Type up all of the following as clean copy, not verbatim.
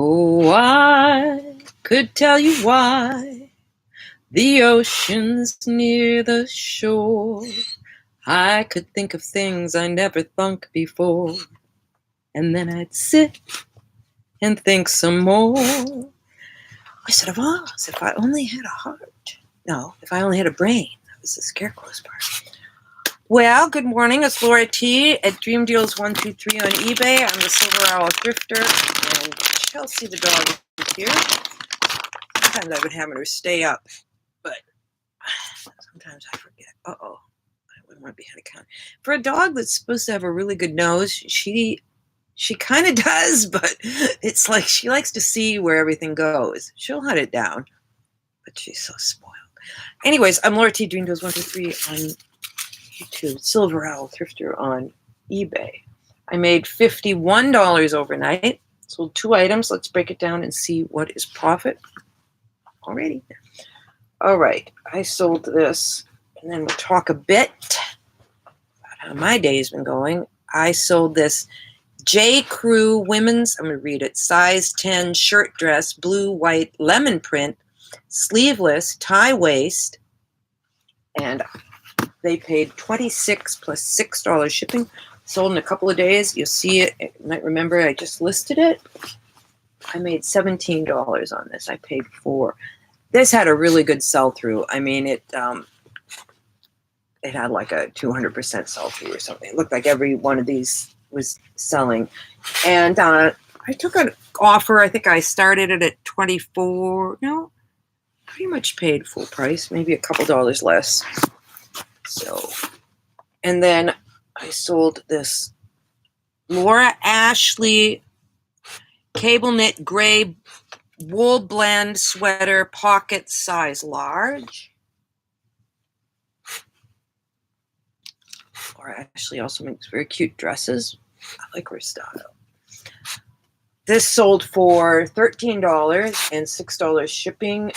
Oh, I could tell you why the ocean's near the shore. I could think of things I never thunk before, and then I'd sit and think some more. Wizard of Oz, if I only had a heart. No, if I only had a brain. That was the Scarecrow's part. Well, good morning. It's Laura T. at Dream Deals 123 on eBay. I'm the Silver Owl Thrifter, and Chelsea the dog is here. Sometimes I've been having her stay up, but sometimes I forget. Uh-oh. I wouldn't want to be behind a counter. For a dog that's supposed to have a really good nose, she kind of does, but it's like she likes to see where everything goes. She'll hunt it down, but she's so spoiled. Anyways, I'm Laura T. Dream Deals 123 on YouTube, Silver Owl Thrifter on eBay. I made $51 overnight. Sold 2 items. Let's break it down and see what is profit. Alrighty. All right. I sold this, and then we'll talk a bit about how my day's been going. I sold this J. Crew women's, I'm going to read it, size 10 shirt dress, blue, white, lemon print, sleeveless, tie waist, and they paid $26 plus $6 shipping. Sold in a couple of days. You'll see it. You might remember I just listed it. I made $17 on this. I paid $4. This had a really good sell-through. I mean, it had like a 200% sell-through or something. It looked like every one of these was selling. And I took an offer. I think I started it at $24. No, pretty much paid full price, maybe a couple dollars less. So, and then I sold this Laura Ashley cable knit gray wool blend sweater, pocket size large. Laura Ashley also makes very cute dresses. I like her style. This sold for $13 and $6 shipping.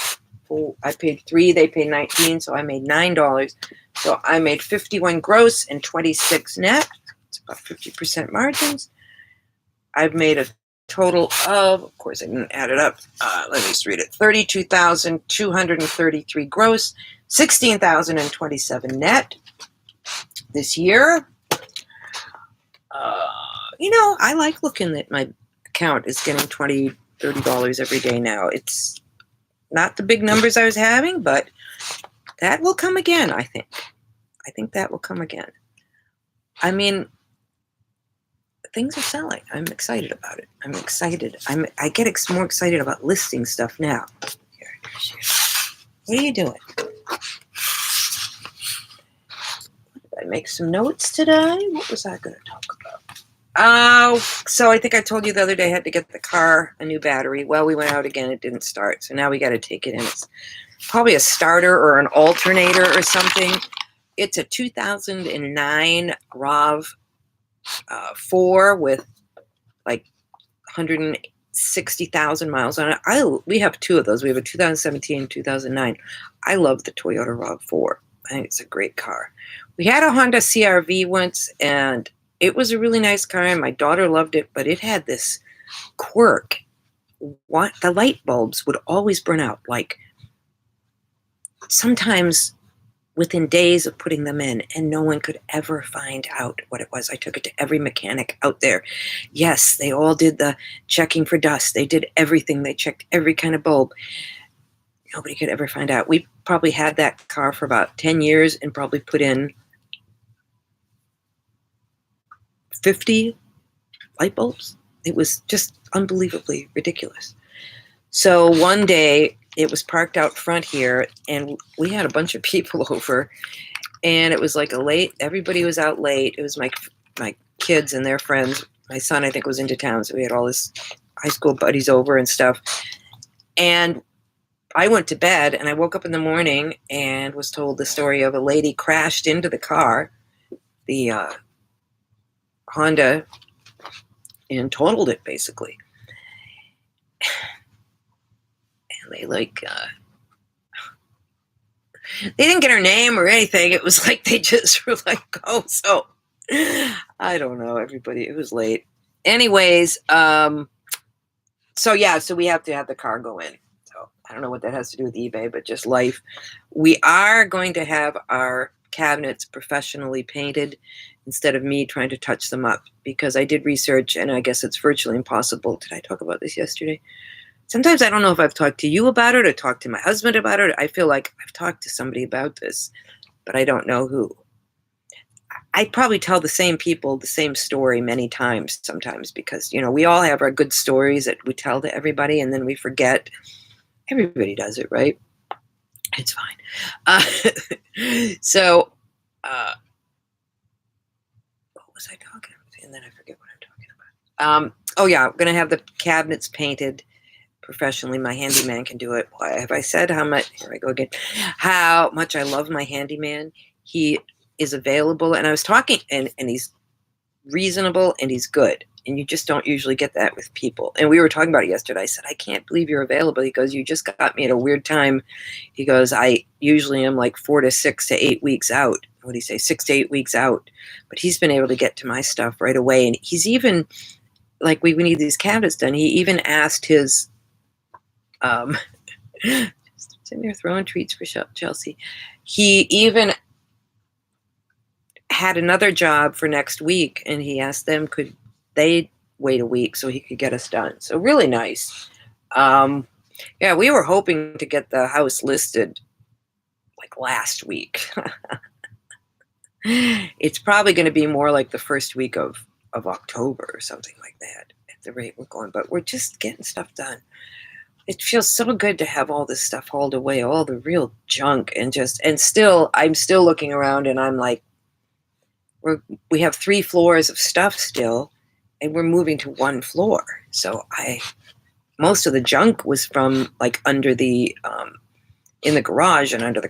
I paid $3, they paid $19, so I made $9. So I made 51 gross and 26 net. It's about 50% margins. I've made a total of course, I didn't add it up. Let me just read it. 32,233 gross, 16,027 net this year. I like looking at my account is getting $20, $30 every day now. It's not the big numbers I was having, but that will come again, I think. I think that will come again. I mean, things are selling. I'm excited about it. I'm excited. I get more excited about listing stuff now. Here. What are you doing? Did I make some notes today? What was I going to talk about? So I think I told you the other day I had to get the car a new battery. Well, we went out again. It didn't start. So now we got to take it in. It's probably a starter or an alternator or something. It's a 2009 RAV4 with like 160,000 miles on it. We have 2 of those. We have a 2017 and 2009. I love the Toyota RAV4. I think it's a great car. We had a Honda CR-V once, and it was a really nice car, and my daughter loved it, but it had this quirk. The light bulbs would always burn out, like sometimes within days of putting them in, and no one could ever find out what it was. I took it to every mechanic out there. Yes, they all did the checking for dust. They did everything. They checked every kind of bulb. Nobody could ever find out. We probably had that car for about 10 years and probably put in 50 light bulbs. It was just unbelievably ridiculous. So one day it was parked out front here, and we had a bunch of people over, and it was like everybody was out late. It was my kids and their friends. My son, I think, was into town, so we had all his high school buddies over and stuff. And I went to bed, and I woke up in the morning and was told the story of a lady crashed into the car, the Honda, and totaled it, basically. And they they didn't get her name or anything. It was like they just were like, oh, so I don't know, everybody. It was late. Anyways, So yeah, so we have to have the car go in. So I don't know what that has to do with eBay, but just life. We are going to have our cabinets professionally painted instead of me trying to touch them up, because I did research and I guess it's virtually impossible. Did I talk about this yesterday? Sometimes I don't know if I've talked to you about it or talked to my husband about it. I feel like I've talked to somebody about this, but I don't know who. I probably tell the same people the same story many times sometimes, because, we all have our good stories that we tell to everybody and then we forget. Everybody does it, right? It's fine. So, what was I talking about? And then I forget what I'm talking about. Oh yeah, I'm going to have the cabinets painted professionally. My handyman can do it. Why have I said how much? Here I go again. How much I love my handyman. He is available, and I was talking, and he's reasonable and he's good. And you just don't usually get that with people. And we were talking about it yesterday. I said, I can't believe you're available. He goes, you just got me at a weird time. He goes, I usually am like 4 to 6 to 8 weeks out. What do you say? 6 to 8 weeks out. But he's been able to get to my stuff right away. And he's even, like, we need these cabinets done. He even asked his, sitting there throwing treats for Chelsea. He even had another job for next week, and he asked them, could they wait a week so he could get us done. So really nice. Yeah, we were hoping to get the house listed like last week. It's probably going to be more like the first week of October or something like that at the rate we're going, but we're just getting stuff done. It feels so good to have all this stuff hauled away, all the real junk, and still, I'm still looking around and I'm like, we have 3 floors of stuff still, and we're moving to 1 floor. So most of the junk was from like under the in the garage and under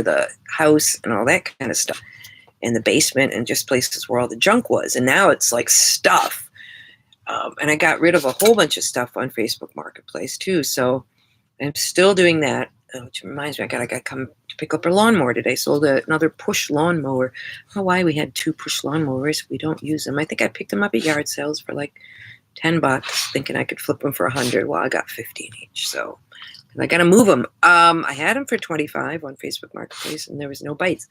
the house and all that kind of stuff, in the basement and just places where all the junk was. And now it's like stuff. And I got rid of a whole bunch of stuff on Facebook Marketplace too. So I'm still doing that, which reminds me, I got to come to pick up a lawnmower today. Sold another push lawnmower. I don't know why we had 2 push lawnmowers. We don't use them. I think I picked them up at yard sales for like $10, thinking I could flip them for $100. Well, I got 15 each. So I got to move them. I had them for $25 on Facebook Marketplace, and there was no bites.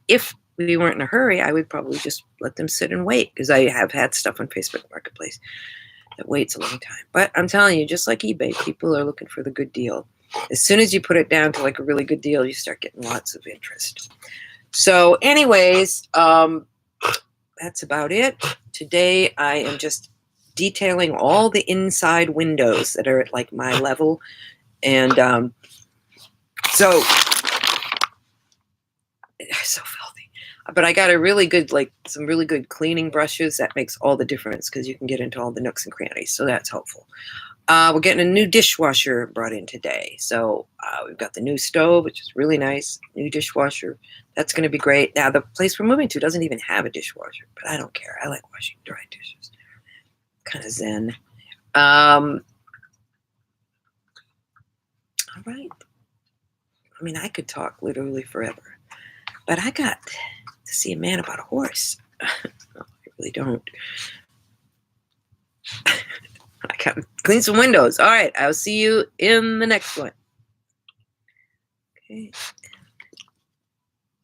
If we weren't in a hurry, I would probably just let them sit and wait, because I have had stuff on Facebook Marketplace that waits a long time. But I'm telling you, just like eBay, people are looking for the good deal. As soon as you put it down to like a really good deal, you start getting lots of interest. So anyways, that's about it. Today I am just detailing all the inside windows that are at like my level. And so filthy. But I got a really good, some really good cleaning brushes. That makes all the difference, because you can get into all the nooks and crannies. So that's helpful. We're getting a new dishwasher brought in today. So we've got the new stove, which is really nice. New dishwasher. That's going to be great. Now, the place we're moving to doesn't even have a dishwasher, but I don't care. I like washing dry dishes. Kind of zen. All right. I mean, I could talk literally forever, but I got to see a man about a horse. No, I really don't. I got to clean some windows. All right. I'll see you in the next one. Okay.